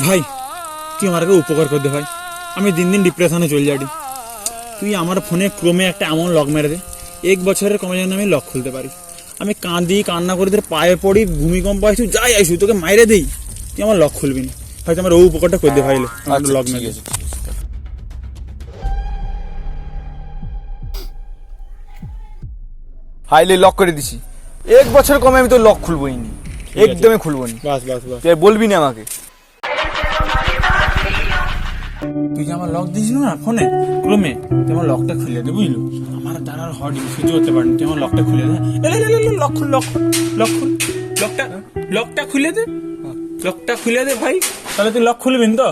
ভাই তুই আমাকে উপকার করে দে ভাই, আমি দিন দিন ডিপ্রেশনে চলে যাই। তুই আমার ফোনে ক্রমে একটা এমন লক মেরে দে, 1 বছরের কমে যেন আমি লক খুলতে পারি। আমি কাঁদি কান্না করে তোর পায়ে পড়ি, ভূমিকম্প আসু যাই আসু তোকে মাইরে দেই, তুই আমার লক খুলবি না। হয়তো আমার ও উপকারটা করে দে ভাই, লক মেরে দে। হাইলে লক করে দিছি, 1 বছর কমে আমি তো লক খুলবোই নি, একদমই খুলবো নি। বাস বাস বাস, তুই বলবি না আমাকে। তুই যে আমার লক দিয়েছিল না ফোনে ক্রমে, তুই আমার লকটা খুলে দে বুঝলো। আমার দ্বারা আর হট সহ্য করতে পারিনি, তুই আমার লকটা খুলে দে। লক খুল, লক খুল, লক খুল, লকটা খুলে দে, লকটা খুলে দে ভাই। তাহলে তুই লক খুলবি তো?